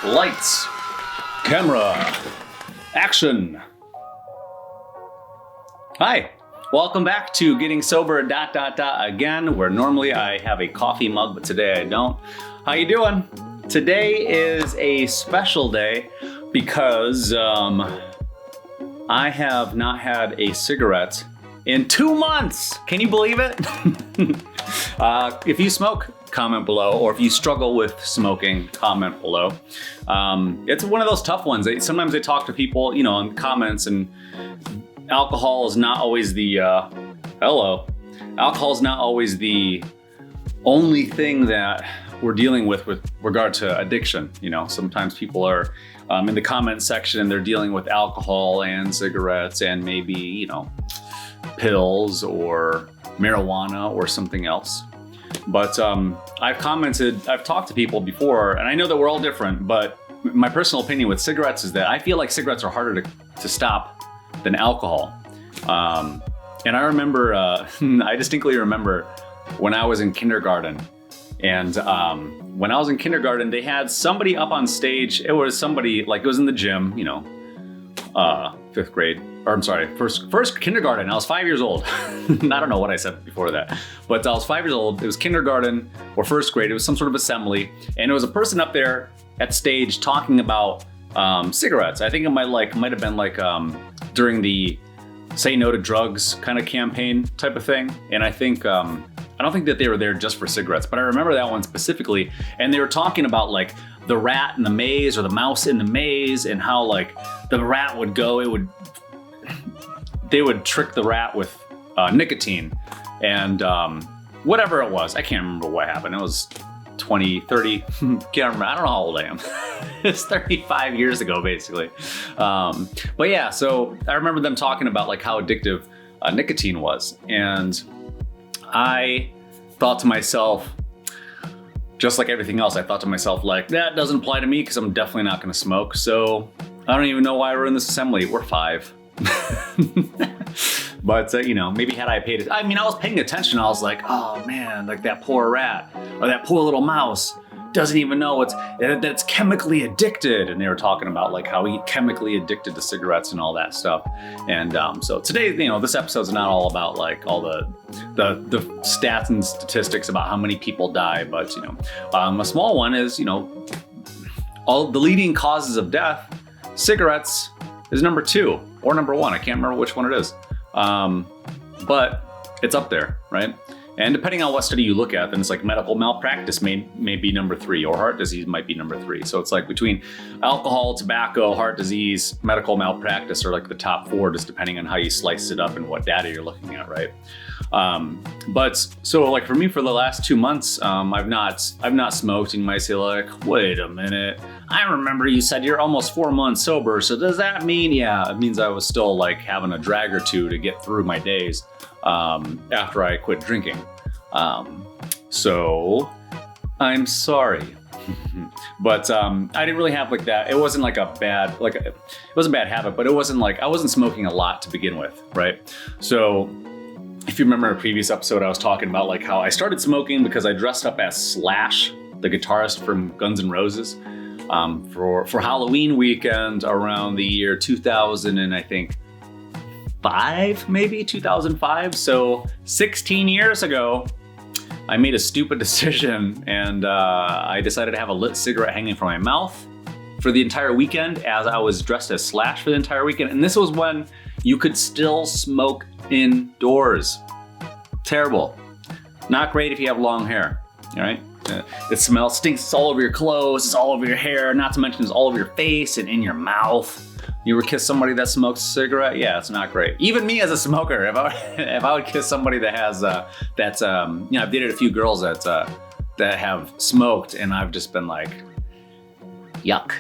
Lights, camera, action. Hi, welcome back to Getting Sober ... again, where normally I have a coffee mug, but today I don't. How you doing? Today is a special day because I have not had a cigarette in 2 months. Can you believe it? If you smoke, comment below, or if you struggle with smoking, comment below. It's one of those tough ones. Sometimes I talk to people, in comments, and alcohol is not always the alcohol is not always the only thing that we're dealing with regard to addiction. Sometimes people are in the comment section and they're dealing with alcohol and cigarettes and maybe, pills or marijuana or something else. But I've talked to people before, and I know that we're all different, but my personal opinion with cigarettes is that I feel like cigarettes are harder to stop than alcohol. And I remember, I distinctly remember when I was in kindergarten, and when I was in kindergarten, they had somebody up on stage. It was somebody, it was in the gym, fifth grade. Or I'm sorry, first kindergarten. I was 5 years old. I don't know what I said before that, but I was 5 years old. It was kindergarten or first grade. It was some sort of assembly, and it was a person up there at stage talking about cigarettes. I think it might have been during the Say No to Drugs kind of campaign type of thing. And I think I don't think that they were there just for cigarettes, but I remember that one specifically. And they were talking about the rat in the maze or the mouse in the maze, and how the rat would go. They would trick the rat with nicotine and whatever it was. I can't remember what happened. It was 20, 30, can't remember. I don't know how old I am. It's 35 years ago, basically. But yeah, so I remember them talking about how addictive nicotine was. And I thought to myself, just like everything else, I thought to myself, that doesn't apply to me because I'm definitely not going to smoke. So I don't even know why we're in this assembly. We're 5. But maybe had I paid it, I was paying attention. I was like, oh man, that poor rat or that poor little mouse doesn't even know that's chemically addicted. And they were talking about how he chemically addicted to cigarettes and all that stuff. And so today, this episode's not all about all the stats and statistics about how many people die, but a small one is all the leading causes of death. Cigarettes is number 2 or number 1. I can't remember which one it is. But it's up there, right? And depending on what study you look at, then it's medical malpractice may be number 3, or heart disease might be number 3. So it's between alcohol, tobacco, heart disease, medical malpractice are the top 4, just depending on how you slice it up and what data you're looking at, right? But so for me, for the last 2 months, I've not smoked. And you might say wait a minute, I remember you said you're almost 4 months sober. So does that mean, yeah, it means I was still having a drag or two to get through my days, after I quit drinking. So I'm sorry. But I didn't really have that. It wasn't a bad, it wasn't a bad habit, but it wasn't I wasn't smoking a lot to begin with, right? So if you remember a previous episode, I was talking about how I started smoking because I dressed up as Slash, the guitarist from Guns N' Roses, for Halloween weekend around the year 2000, and I think 2005. So 16 years ago, I made a stupid decision, and I decided to have a lit cigarette hanging from my mouth for the entire weekend as I was dressed as Slash for the entire weekend. And this was when you could still smoke indoors. Terrible. Not great if you have long hair, all right? It smells, stinks, it's all over your clothes, it's all over your hair, not to mention it's all over your face and in your mouth. You ever kiss somebody that smokes a cigarette? Yeah, it's not great. Even me as a smoker, if I would kiss somebody that has I've dated a few girls that have smoked, and I've just been yuck.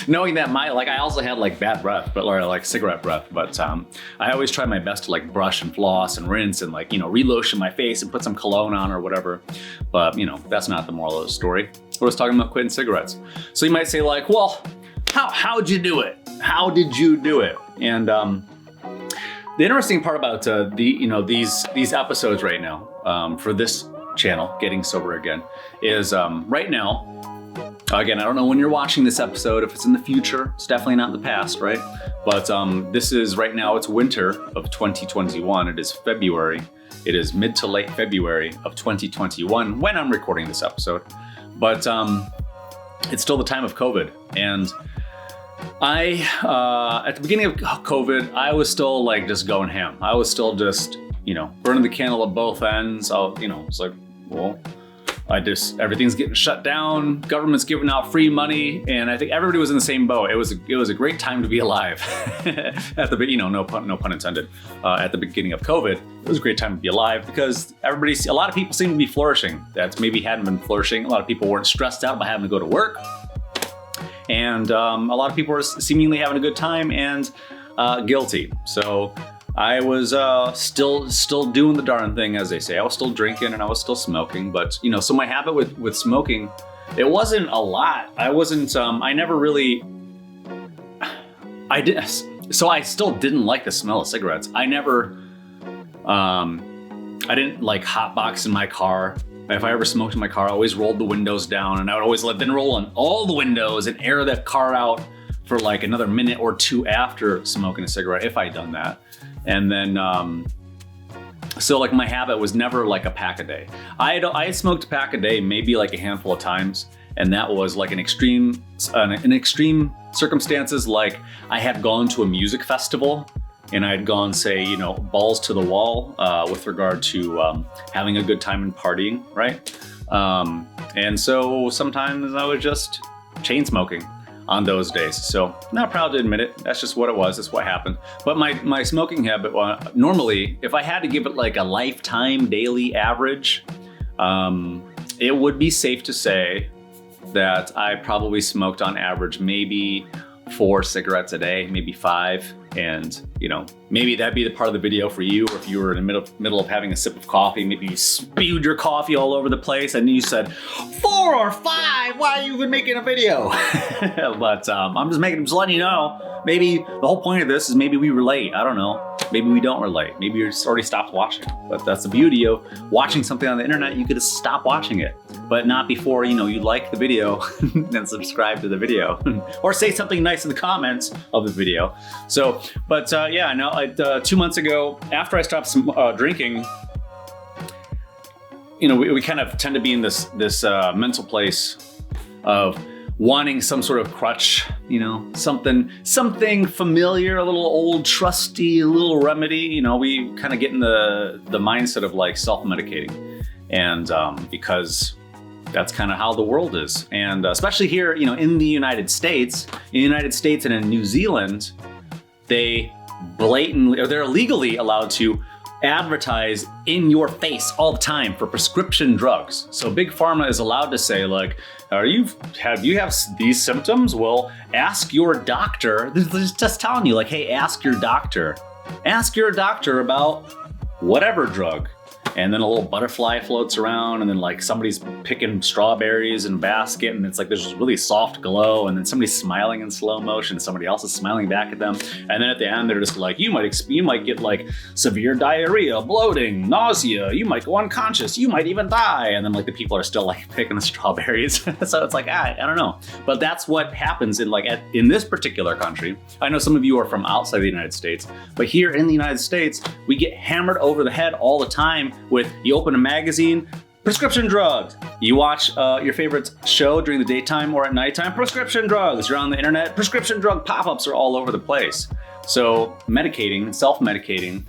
Knowing that I also had bad breath, or cigarette breath, but I always try my best to brush and floss and rinse and relotion my face and put some cologne on or whatever. But that's not the moral of the story. We're just talking about quitting cigarettes. So you might say well, how'd you do it? How did you do it? And the interesting part about these episodes right now for this channel, Getting Sober Again, is right now Again, I don't know when you're watching this episode, if it's in the future. It's definitely not in the past, right? But this is right now, it's winter of 2021. It is February. It is mid to late February of 2021 when I'm recording this episode. But it's still the time of COVID. And at the beginning of COVID, I was still like just going ham. I was still just, burning the candle at both ends. It's like, well, everything's getting shut down. Government's giving out free money, and I think everybody was in the same boat. It was a great time to be alive. At the no pun intended. At the beginning of COVID, it was a great time to be alive because a lot of people seem to be flourishing. That maybe hadn't been flourishing. A lot of people weren't stressed out by having to go to work, and a lot of people were seemingly having a good time and guilty. So I was still doing the darn thing, as they say. I was still drinking and I was still smoking, but so my habit with smoking, it wasn't a lot. I wasn't. So I still didn't like the smell of cigarettes. I never. I didn't like hotbox in my car. If I ever smoked in my car, I always rolled the windows down, and I would always then roll on all the windows and air that car out for like another minute or two after smoking a cigarette, if I'd done that. And then, so like my habit was never like a pack a day. I smoked a pack a day, maybe like a handful of times. And that was like in extreme circumstances. Like I had gone to a music festival and I'd gone, say, balls to the wall with regard to having a good time and partying, right? And so sometimes I was just chain smoking on those days. So not proud to admit it. That's just what it was. That's what happened. But my smoking habit, normally, if I had to give it like a lifetime daily average, it would be safe to say that I probably smoked on average maybe 4 cigarettes a day, maybe 5. And, maybe that'd be the part of the video for you, or if you were in the middle of having a sip of coffee, maybe you spewed your coffee all over the place and you said, 4 or 5, why are you even making a video? But I'm just letting you know, maybe the whole point of this is maybe we relate. I don't know. Maybe we don't relate. Maybe you're already stopped watching. But that's the beauty of watching something on the internet. You could stop watching it, but not before, you like the video and subscribe to the video or say something nice in the comments of the video. So, but 2 months ago, after I stopped drinking, we kind of tend to be in this mental place of wanting some sort of crutch, something familiar, a little old trusty, a little remedy. We kind of get in the mindset of like self-medicating, and because that's kind of how the world is. And especially here, in the United States and in New Zealand, they're legally allowed to advertise in your face all the time for prescription drugs. So Big Pharma is allowed to say like, have you these symptoms? Well, ask your doctor. They're just telling you like, hey, ask your doctor about whatever drug. And then a little butterfly floats around, and then like somebody's picking strawberries in a basket, and it's like there's this really soft glow, and then somebody's smiling in slow motion, somebody else is smiling back at them, and then at the end they're just like, you might get like severe diarrhea, bloating, nausea, you might go unconscious, you might even die, and then like the people are still like picking the strawberries. So it's like I don't know, but that's what happens in this particular country. I know some of you are from outside the United States, but here in the United States we get hammered over the head all the time with, you open a magazine, prescription drugs. You watch your favorite show during the daytime or at nighttime, prescription drugs. You're on the internet, prescription drug pop-ups are all over the place. So self-medicating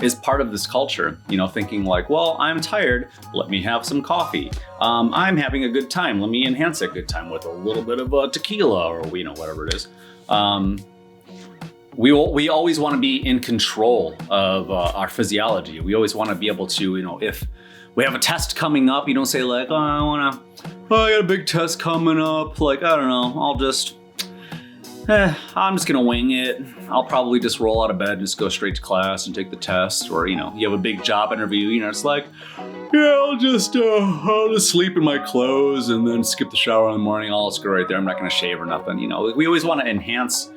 is part of this culture, thinking like, well, I'm tired, let me have some coffee. I'm having a good time, let me enhance that good time with a little bit of tequila or, whatever it is. We always want to be in control of our physiology. We always want to be able to, if we have a test coming up, you don't say like, I got a big test coming up. Like, I don't know, I'm just gonna wing it. I'll probably just roll out of bed and just go straight to class and take the test. Or, you have a big job interview, it's like, yeah, I'll just sleep in my clothes and then skip the shower in the morning. I'll just go right there. I'm not gonna shave or nothing. We always want to enhance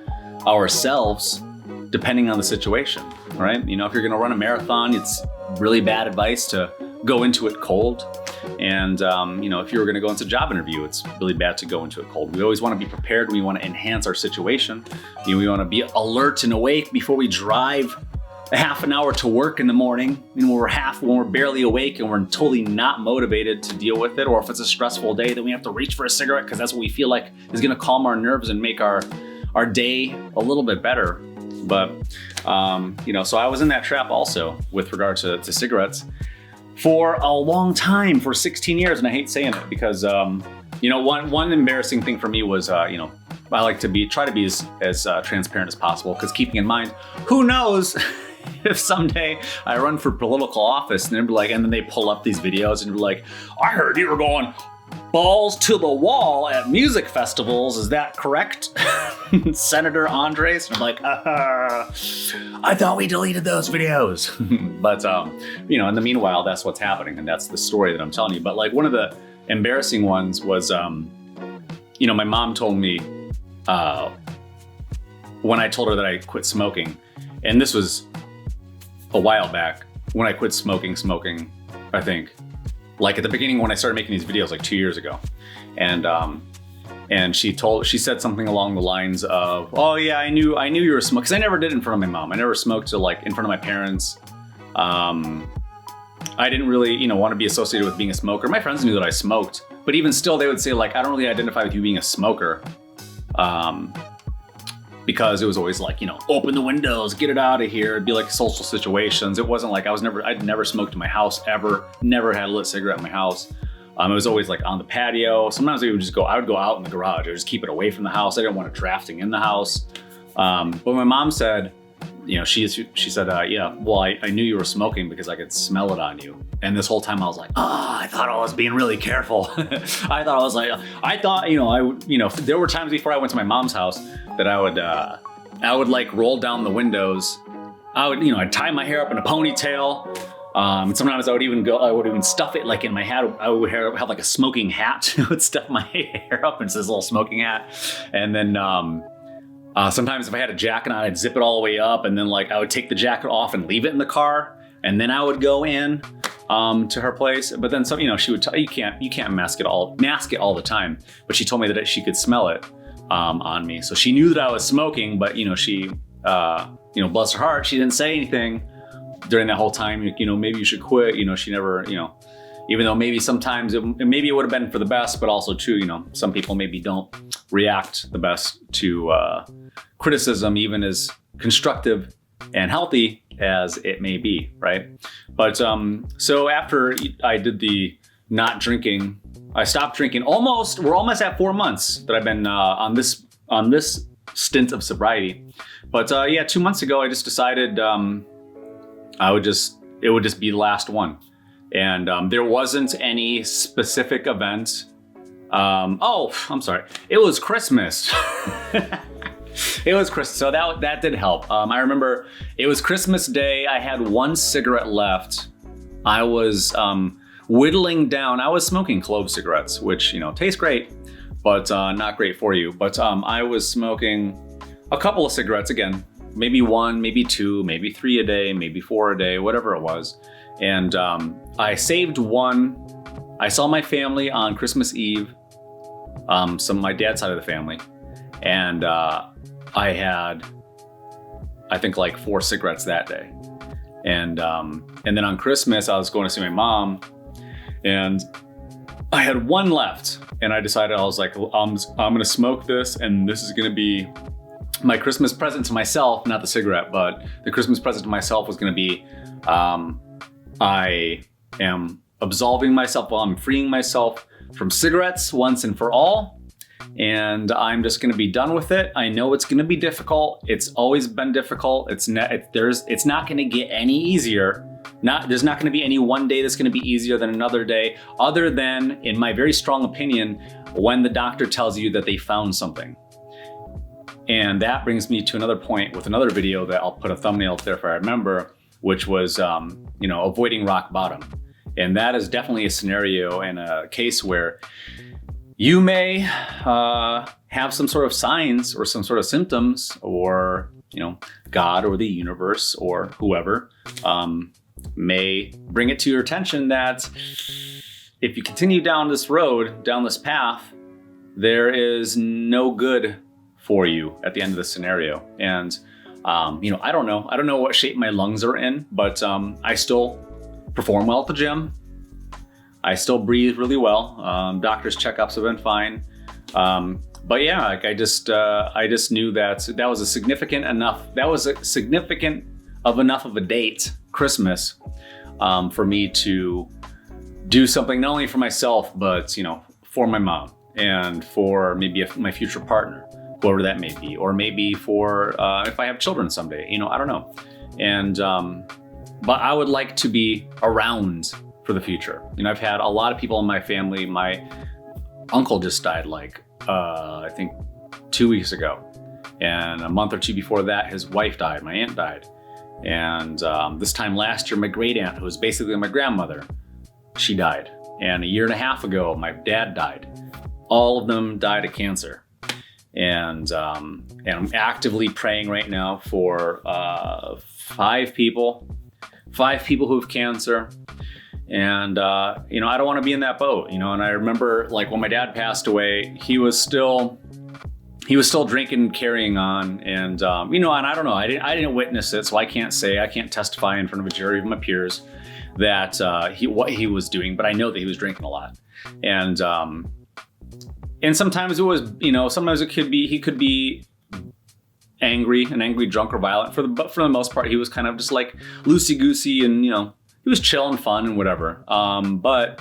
ourselves depending on the situation, right? If you're gonna run a marathon, it's really bad advice to go into it cold. And, if you were going to go into a job interview, it's really bad to go into it cold. We always want to be prepared. We want to enhance our situation. We want to be alert and awake before we drive a half an hour to work in the morning. When we're barely awake and we're totally not motivated to deal with it. Or if it's a stressful day, then we have to reach for a cigarette because that's what we feel like is going to calm our nerves and make our day a little bit better. But, so I was in that trap also with regard to cigarettes for a long time, for 16 years. And I hate saying it because, one embarrassing thing for me was, I like to try to be as transparent as possible, because keeping in mind, who knows if someday I run for political office and then they pull up these videos and be like, I heard you were going balls to the wall at music festivals. Is that correct? Senator Andres? And I'm like, I thought we deleted those videos. But, in the meanwhile, that's what's happening. And that's the story that I'm telling you. But one of the embarrassing ones was, my mom told me when I told her that I quit smoking, and this was a while back, when I quit smoking, I think, at the beginning when I started making these videos 2 years ago. And she said something along the lines of, oh yeah, I knew you were smoking, because I never did in front of my mom. I never smoked in front of my parents. I didn't really, want to be associated with being a smoker. My friends knew that I smoked, but even still they would say I don't really identify with you being a smoker. Because it was always open the windows, get it out of here. It'd be social situations. It wasn't I'd never smoked in my house ever, never had a lit cigarette in my house. It was always on the patio. Sometimes I would go out in the garage. I would just keep it away from the house. I didn't want it drafting in the house. But my mom said, she said, yeah, well, I knew you were smoking because I could smell it on you. And this whole time I was like, I thought I was being really careful. I thought, there were times before I went to my mom's house that I would roll down the windows. I'd tie my hair up in a ponytail. And sometimes I would even stuff it in my hat. I would have a smoking hat. I would stuff my hair up into this little smoking hat. And then, sometimes if I had a jacket on, I'd zip it all the way up, and then I would take the jacket off and leave it in the car, and then I would go in to her place. But then she would tell you can't mask it all the time. But she told me that she could smell it on me, so she knew that I was smoking. But she bless her heart, she didn't say anything during that whole time. Maybe you should quit. She never even though maybe sometimes maybe it would have been for the best, but also too, some people maybe don't react the best to criticism, even as constructive and healthy as it may be, right? But so after I did the not drinking, I stopped drinking. We're almost at 4 months that I've been on this stint of sobriety. But 2 months ago, I just decided it would just be the last one. And there wasn't any specific event. I'm sorry. It was Christmas. It was Christmas, so that did help. I remember it was Christmas Day. I had one cigarette left. I was whittling down. I was smoking clove cigarettes, which taste great, but not great for you. But I was smoking a couple of cigarettes again, maybe one, maybe two, maybe 3 a day, maybe 4 a day, whatever it was. And I saved one. I saw my family on Christmas Eve, my dad's side of the family, and I had, I think 4 cigarettes that day. And then on Christmas, I was going to see my mom, and I had one left. And I decided, I was like, I'm going to smoke this, and this is going to be my Christmas present to myself, not the cigarette, but the Christmas present to myself was going to be, I am absolving myself, I'm freeing myself from cigarettes once and for all. And I'm just going to be done with it. I know it's going to be difficult. It's always been difficult. It's not going to get any easier. There's not going to be any one day that's going to be easier than another day, other than, in my very strong opinion, when the doctor tells you that they found something. And that brings me to another point with another video that I'll put a thumbnail up there if I remember, which was, avoiding rock bottom. And that is definitely a scenario and a case where you may have some sort of signs or some sort of symptoms, or, God or the universe or whoever may bring it to your attention that if you continue down this road, down this path, there is no good for you at the end of the scenario. And, I don't know. I don't know what shape my lungs are in, but I still perform well at the gym. I still breathe really well. Doctor's checkups have been fine. But yeah, I just knew that was a significant enough of a date, Christmas, for me to do something not only for myself, but, for my mom and for maybe my future partner, whoever that may be, or maybe for if I have children someday, I don't know. And, but I would like to be around for the future. I've had a lot of people in my family. My uncle just died I think 2 weeks ago. And a month or two before that, his wife died, my aunt died. And this time last year, my great aunt, who was basically my grandmother, she died. And a year and a half ago, my dad died. All of them died of cancer. And I'm actively praying right now for 5 people who have cancer. And, I don't want to be in that boat, and I remember when my dad passed away, he was still drinking, carrying on. And, and I don't know, I didn't witness it. So I can't testify in front of a jury of my peers that, what he was doing, but I know that he was drinking a lot. And sometimes it was, sometimes he could be an angry drunk or violent. But for the most part, he was kind of just loosey-goosey and, he was chill and fun and whatever. But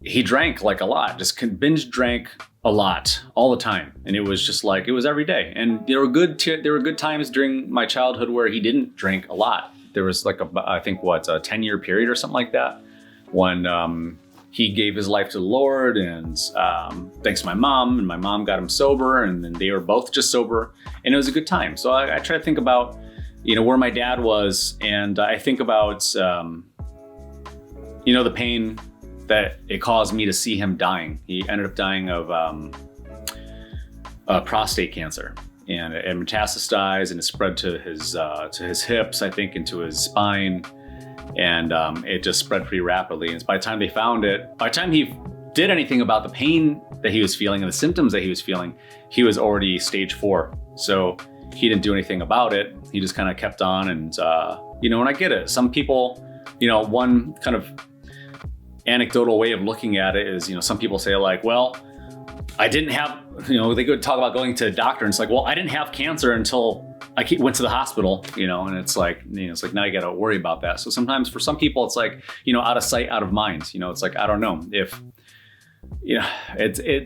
he drank a lot, just binge drank a lot all the time. And it was just it was every day. And there were good times during my childhood where he didn't drink a lot. There was a 10-year period or something like that when he gave his life to the Lord, and thanks to my mom, and my mom got him sober, and then they were both just sober, and it was a good time. So I try to think about where my dad was, and I think about, the pain that it caused me to see him dying. He ended up dying of prostate cancer, and it metastasized, and it spread to his hips, I think, into his spine, and it just spread pretty rapidly. And by the time they found it, by the time he did anything about the pain that he was feeling and the symptoms that he was feeling, he was already stage 4. So he didn't do anything about it. He just kind of kept on. And, and I get it. Some people, one kind of anecdotal way of looking at it is, some people say well, I didn't have, they could talk about going to a doctor, and it's well, I didn't have cancer until I went to the hospital, and it's now you got to worry about that. So sometimes for some people, it's out of sight, out of mind. It's I don't know if,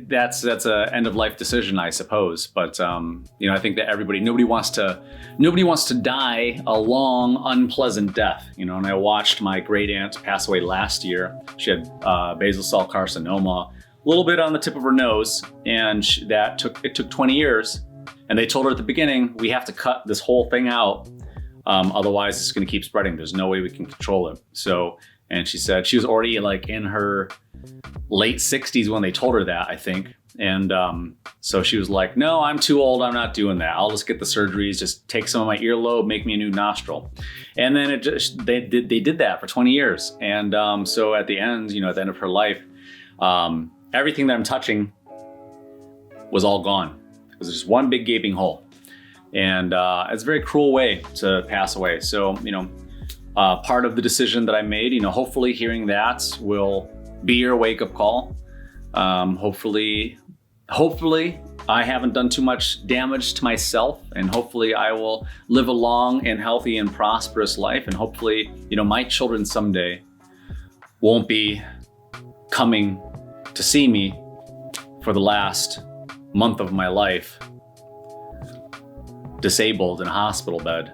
that's a end of life decision, I suppose. But, I think that nobody wants to die a long, unpleasant death, and I watched my great aunt pass away last year. She had basal cell carcinoma, a little bit on the tip of her nose, and it took 20 years. And they told her at the beginning, we have to cut this whole thing out. Otherwise it's going to keep spreading. There's no way we can control it. So, and she said she was already in her late 60s when they told her that, I think. And so she was no, I'm too old. I'm not doing that. I'll just get the surgeries, just take some of my earlobe, make me a new nostril. And then they did that for 20 years. And so at the end, at the end of her life, everything that I'm touching was all gone. It was just one big gaping hole. And it's a very cruel way to pass away. So, part of the decision that I made, hopefully hearing that will be your wake-up call. Hopefully I haven't done too much damage to myself, and hopefully I will live a long and healthy and prosperous life. And hopefully, my children someday won't be coming to see me for the last month of my life disabled in a hospital bed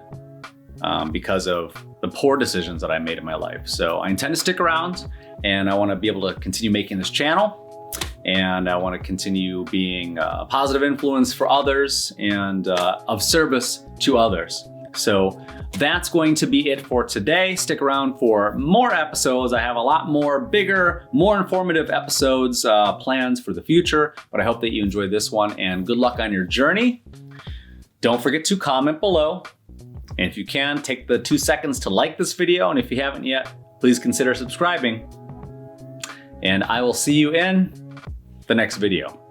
because of the poor decisions that I made in my life. So I intend to stick around, and I want to be able to continue making this channel, and I want to continue being a positive influence for others and of service to others. So that's going to be it for today. Stick around for more episodes. I have a lot more bigger, more informative episodes plans for the future, but I hope that you enjoyed this one, and good luck on your journey. Don't forget to comment below. And if you can, take the 2 seconds to like this video. And if you haven't yet, please consider subscribing. And I will see you in the next video.